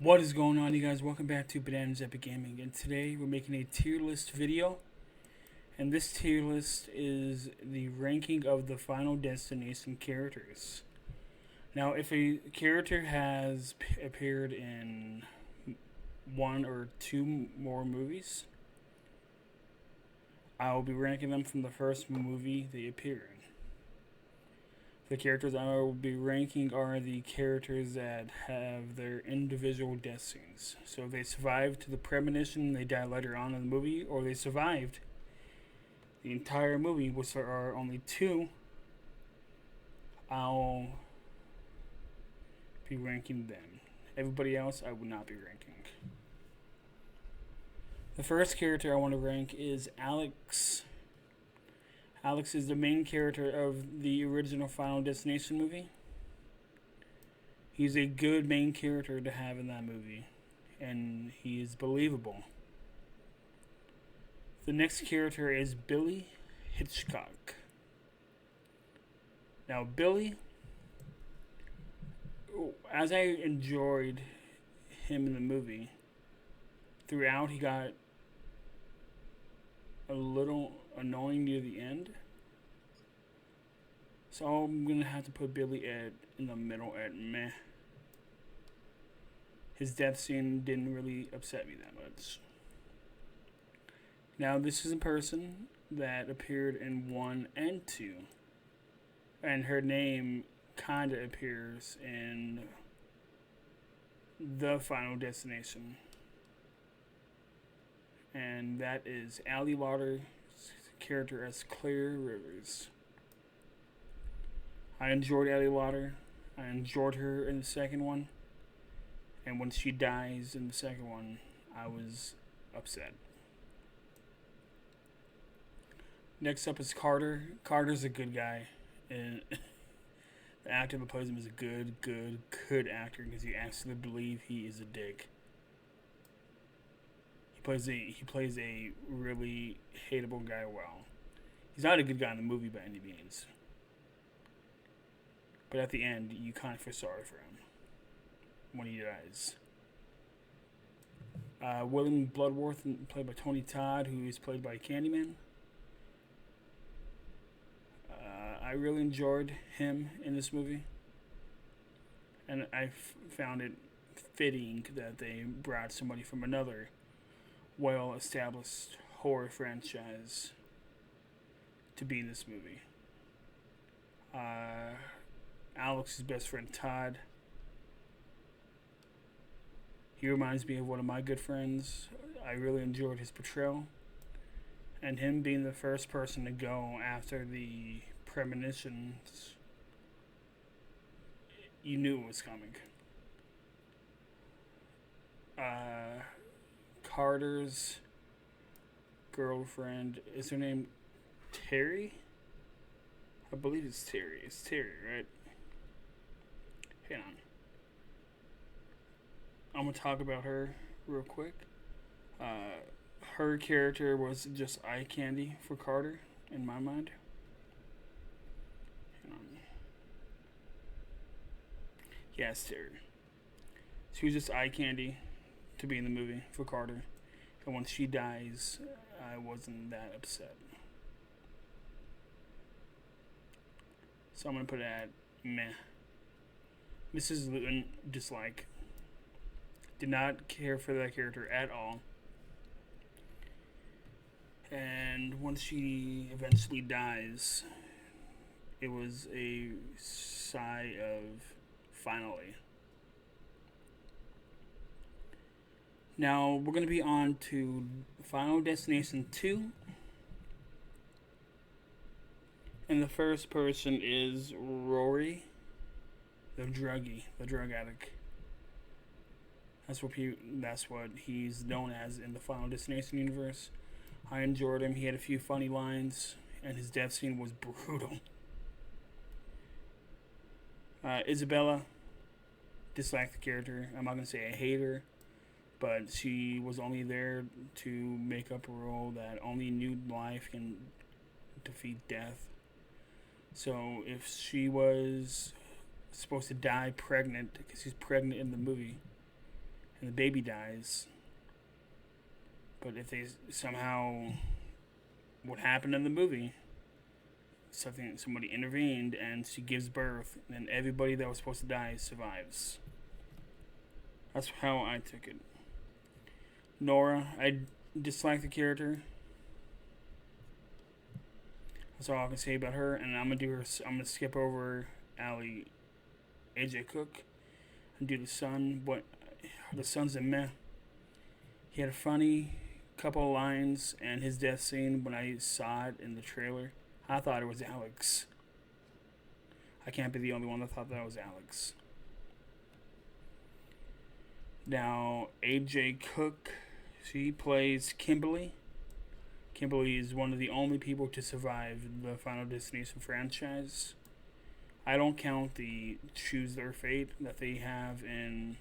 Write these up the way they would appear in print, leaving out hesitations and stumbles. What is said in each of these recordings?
What is going on, you guys? Welcome back to Bananas Epic Gaming, and today we're making a tier list video. And this tier list is the ranking of the Final Destination characters. Now, if a character has appeared in one or two more movies, I will be ranking them from the first movie they appear in. The characters I will be ranking are the characters that have their individual death scenes. So if they survived to the premonition, they die later on in the movie, or they survived the entire movie, which there are only two, I'll be ranking them. Everybody else, I would not be ranking. The first character I want to rank is Alex. Alex is the main character of the original Final Destination movie. He's a good main character to have in that movie, and he is believable. The next character is Billy Hitchcock. Now, Billy, as I enjoyed him in the movie, throughout he got a little annoying near the end. So I'm gonna have to put Billy in the middle at meh. His death scene didn't really upset me that much. Now this is a person that appeared in 1 and 2. And her name kinda appears in the Final Destination. And that is Allie Waters' character as Claire Rivers. I enjoyed Allie Waters. I enjoyed her in the second one. And when she dies in the second one, I was upset. Next up is Carter. Carter's a good guy. And the actor that plays him is a good actor because you actually believe he is a dick. He plays a really hateable guy well. He's not a good guy in the movie by any means. But at the end, you kind of feel sorry for him when he dies. William Bloodworth, played by Tony Todd, who is played by Candyman. I really enjoyed him in this movie. And I found it fitting that they brought somebody from another well-established horror franchise to be in this movie. Alex's best friend Todd. He reminds me of one of my good friends. I really enjoyed his portrayal. And him being the first person to go after the premonitions, you knew it was coming. Carter's girlfriend, is her name Terry? I believe it's Terry. It's Terry, right? Hang on. I'm going to talk about her real quick. Her character was just eye candy for Carter, in my mind. Hang on. Yes, Terry. She was just eye candy to be in the movie for Carter. And when she dies, I wasn't that upset. So I'm going to put it at meh. Mrs. Luton, dislike. Did not care for that character at all. And once she eventually dies, it was a sigh of finally. Now we're going to be on to Final Destination 2. And the first person is Rory, the druggie, the drug addict. That's what he's known as in the Final Destination universe. I enjoyed him. He had a few funny lines, and his death scene was brutal. Isabella, disliked the character. I'm not going to say I hate her, but she was only there to make up a role that only new life can defeat death. So if she was supposed to die pregnant, because she's pregnant in the movie, and the baby dies. But if they somehow, what happened in the movie, somebody intervened and she gives birth, and everybody that was supposed to die survives. That's how I took it. Nora, I dislike the character. That's all I can say about her, and I'm gonna skip over Allie, AJ Cook, and do the son. But the son's a meh. He had a funny couple of lines, and his death scene, when I saw it in the trailer, I thought it was Alex. I can't be the only one that thought that was Alex. Now, AJ Cook, she plays Kimberly. Kimberly is one of the only people to survive the Final Destination franchise. I don't count the Choose Their Fate that they have in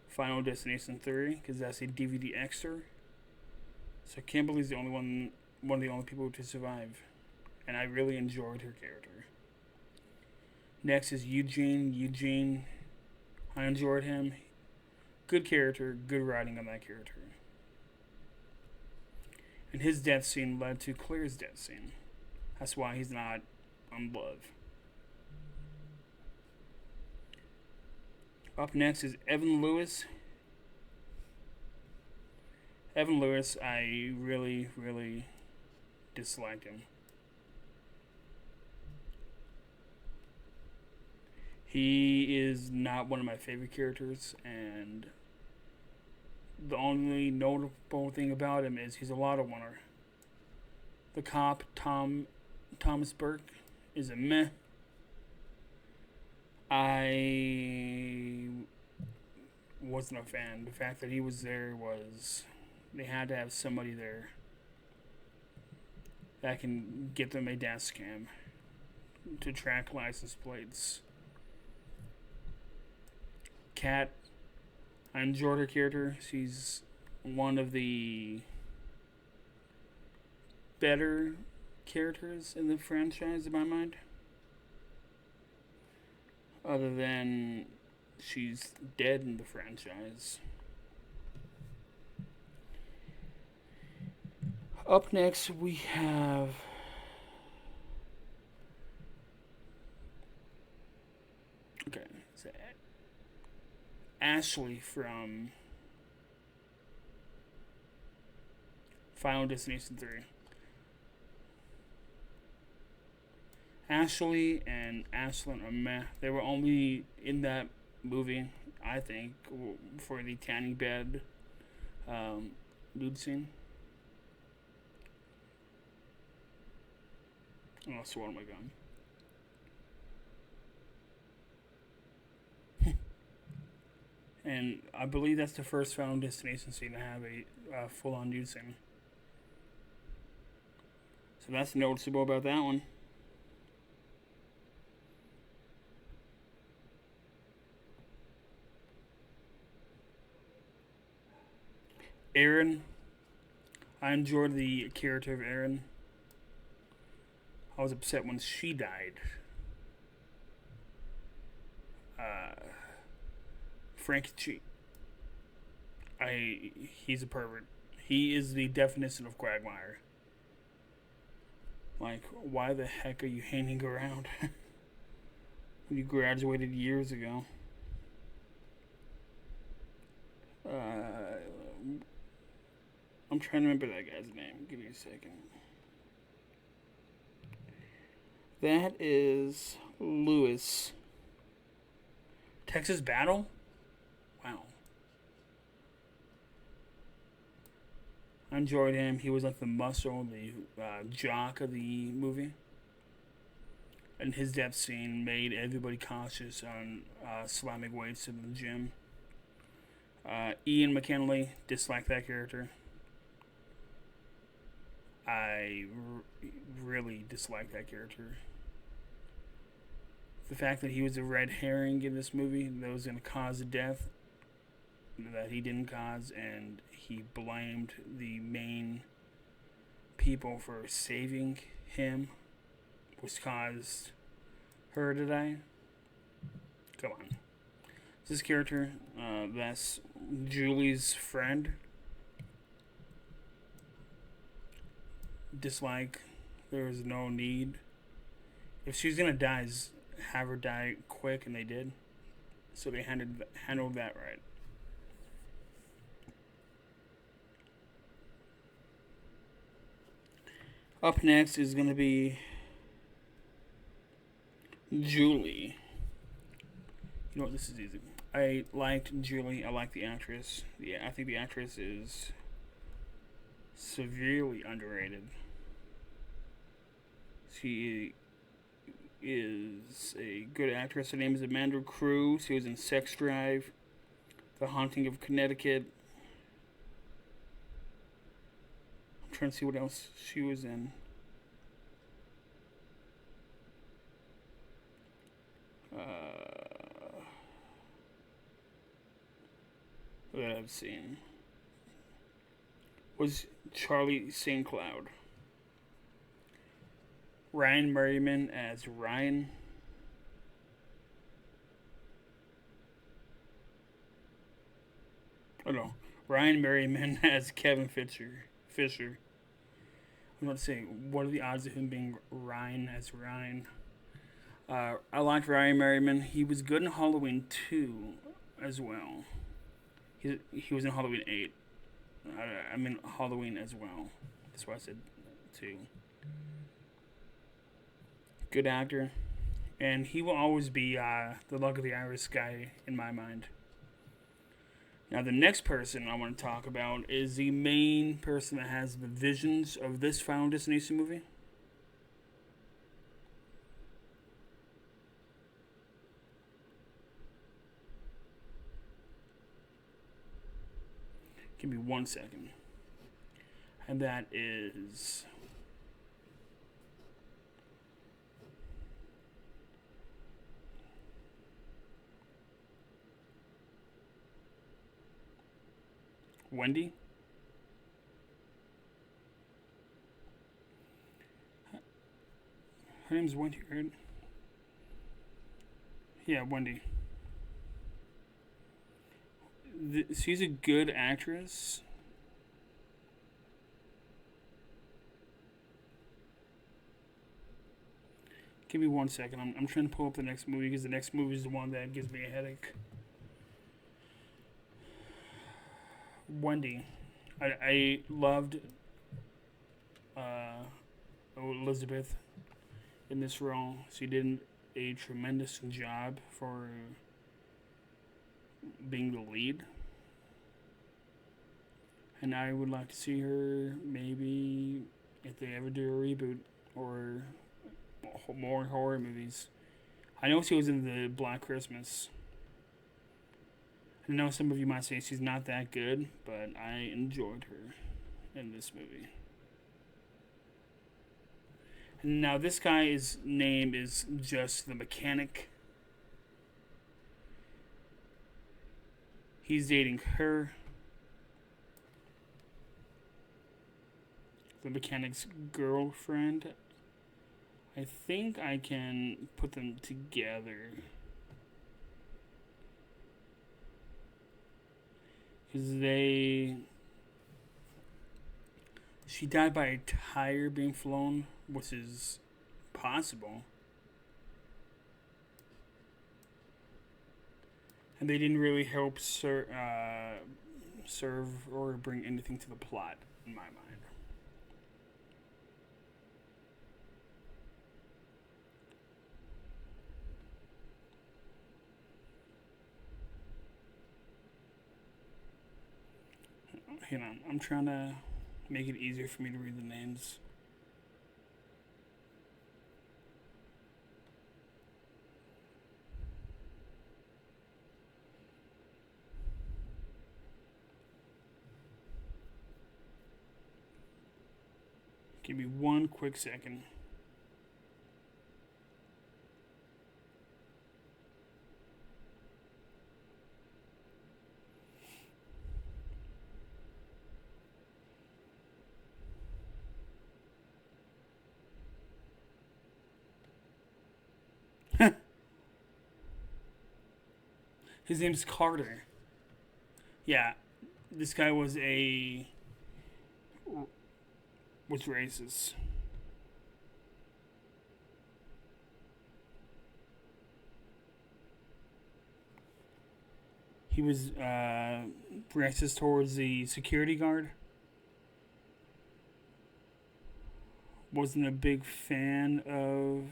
Final Destination 3, because that's a DVD extra. So Kimberly's the only one of the only people to survive, and I really enjoyed her character. Next is Eugene. Eugene, I enjoyed him. Good character, good writing on that character. And his death scene led to Claire's death scene. That's why he's not on Love. Up next is Evan Lewis. Evan Lewis, I really, really disliked him. He is not one of my favorite characters, and the only notable thing about him is he's a lotto winner. The cop, Thomas Burke, is a meh. I wasn't a fan. The fact that he was there was, they had to have somebody there that can get them a dash cam to track license plates. Kat, I enjoyed her character. She's one of the better characters in the franchise, in my mind. Other than she's dead in the franchise. Up next, we have Ashley from Final Destination 3. Ashley and Ashlyn are meh. They were only in that movie, I think, for the tanning bed nude scene. Oh, I swallowed my gum. And I believe that's the first Final Destination scene to have a full-on nude scene. So that's noticeable about that one. Erin. I enjoyed the character of Erin. I was upset when she died. Frankie G. He's a pervert. He is the definition of quagmire. Like, why the heck are you hanging around? You graduated years ago. I'm trying to remember that guy's name. Give me a second. That is Lewis. Texas Battle? Wow. I enjoyed him. He was like the muscle, the jock of the movie. And his death scene made everybody cautious on slamming weights in the gym. Ian McKinley, dislike that character. I really dislike that character. The fact that he was a red herring in this movie that was going to cause a death that he didn't cause, and he blamed the main people for saving him, which caused her to die. Come on. This character, that's Julie's friend. Dislike. There was no need. If she's gonna die, have her die quick, and they did. So they handled that right. Up next is gonna be Julie. You know what? This is easy. I liked Julie. I like the actress. Yeah, I think the actress is severely underrated. She is a good actress. Her name is Amanda Cruz. She was in Sex Drive, The Haunting of Connecticut. I'm trying to see what else she was in. That I've seen was Charlie St. Cloud. Ryan Merriman as Ryan. Oh no, Ryan Merriman as Kevin Fisher. I'm going to say, what are the odds of him being Ryan as Ryan? I liked Ryan Merriman. He was good in Halloween 2 as well. He was in Halloween 8. I mean Halloween as well. That's why I said 2. Good actor. And he will always be the Luck of the Irish guy in my mind. Now the next person I want to talk about is the main person that has the visions of this Final Destination movie. Give me 1 second. And that is Wendy. Her name's Wendy, right? Yeah, Wendy. She's a good actress. Give me 1 second. I'm trying to pull up the next movie because the next movie is the one that gives me a headache. Wendy. I loved Elizabeth in this role. She did a tremendous job for being the lead. And I would like to see her maybe if they ever do a reboot or more horror movies. I know she was in the Black Christmas. I know some of you might say she's not that good, but I enjoyed her in this movie. And now this guy's name is just the mechanic. He's dating her. The mechanic's girlfriend. I think I can put them together. Because she died by a tire being flown, which is possible. And they didn't really help serve or bring anything to the plot, in my mind. Hang on, I'm trying to make it easier for me to read the names. Give me 1 quick second. His name's Carter. Yeah, this guy was racist. He was racist towards the security guard. Wasn't a big fan of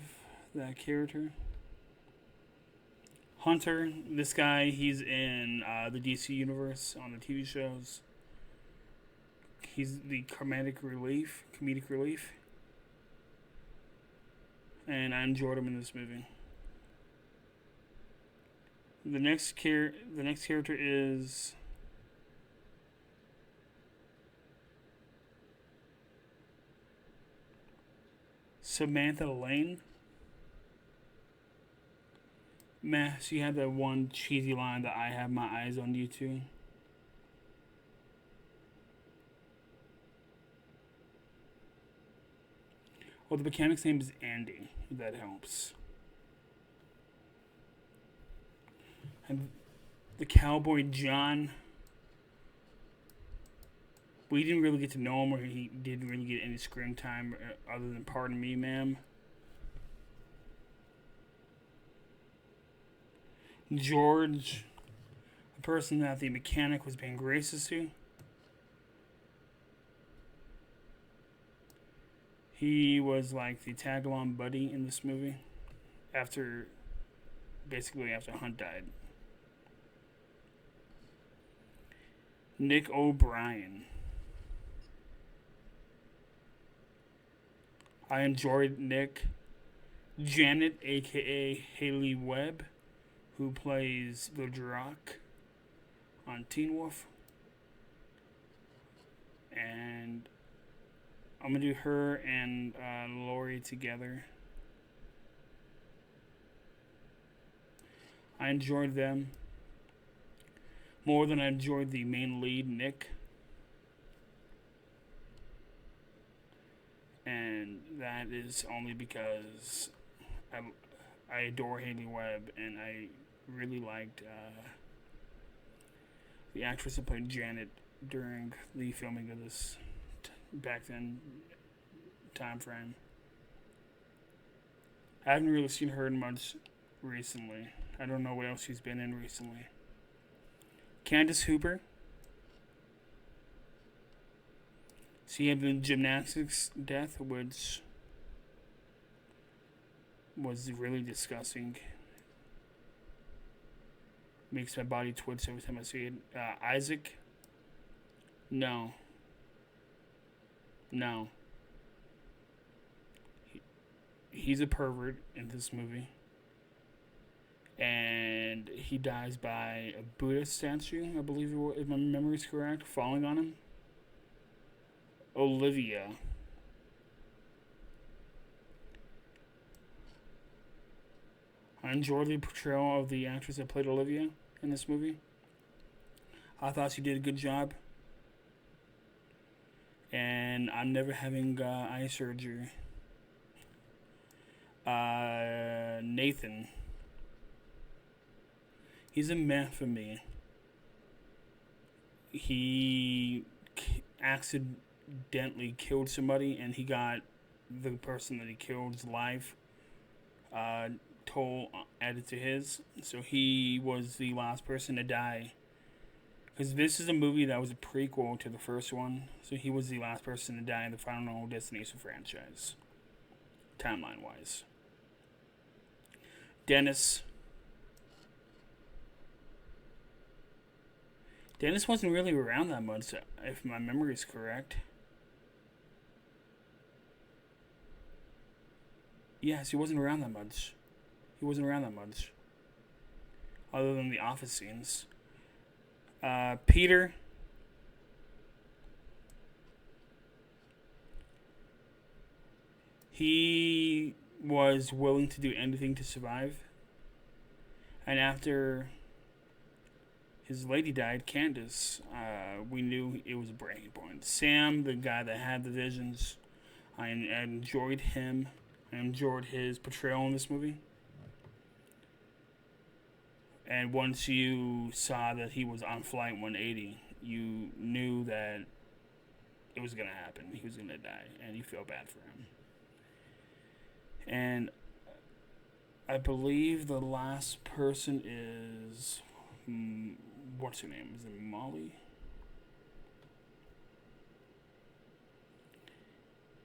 that character. Hunter, this guy, he's in the DC universe on the TV shows. He's the comedic relief, and I enjoyed him in this movie. The next character is Samantha Elaine. Meh, she had that one cheesy line that I have my eyes on you too. Well, the mechanic's name is Andy, if that helps. And the cowboy John, we didn't really get to know him, or he didn't really get any screen time other than "Pardon me, ma'am." George, the person that the mechanic was being racist to, he was like the tag-along buddy in this movie after Hunt died. Nick O'Brien. I enjoyed Nick. Janet, aka Haley Webb, who plays the Drock on Teen Wolf. And I'm going to do her and Lori together. I enjoyed them more than I enjoyed the main lead, Nick. And that is only because I adore Haley Webb, and I really liked the actress that played Janet during the filming of this back then time frame. I haven't really seen her in much recently. I don't know what else she's been in recently. Candace Hooper. She had the gymnastics death, which was really disgusting. Makes my body twitch every time I see it. Isaac? No. He's a pervert in this movie. And he dies by a Buddha statue, I believe, if my memory is correct, falling on him. Olivia. I enjoyed the portrayal of the actress that played Olivia in this movie. I thought she did a good job. And I'm never having eye surgery. Nathan. He's a meh for me. He accidentally killed somebody, and he got the person that he killed's life toll added to his. So he was the last person to die. Because this is a movie that was a prequel to the first one. So he was the last person to die in the Final Destination franchise. Timeline-wise. Dennis. Dennis wasn't really around that much, if my memory is correct. Yes, he wasn't around that much. Other than the office scenes. Peter. He was willing to do anything to survive. And after his lady died, Candace, we knew it was a breaking point. Sam, the guy that had the visions, I enjoyed him. I enjoyed his portrayal in this movie. And once you saw that he was on flight 180, you knew that it was going to happen. He was going to die, and you feel bad for him. And I believe the last person is... what's her name? Is it Molly?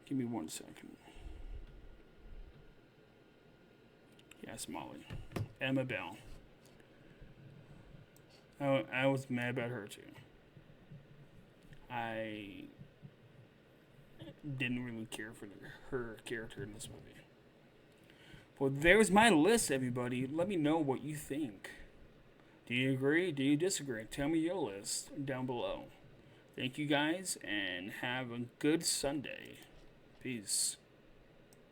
Give me 1 second. Yes, Molly. Emma Bell. I was mad about her too. I didn't really care for her character in this movie. Well, there's my list, everybody. Let me know what you think. Do you agree? Do you disagree? Tell me your list down below. Thank you guys, and have a good Sunday. Peace.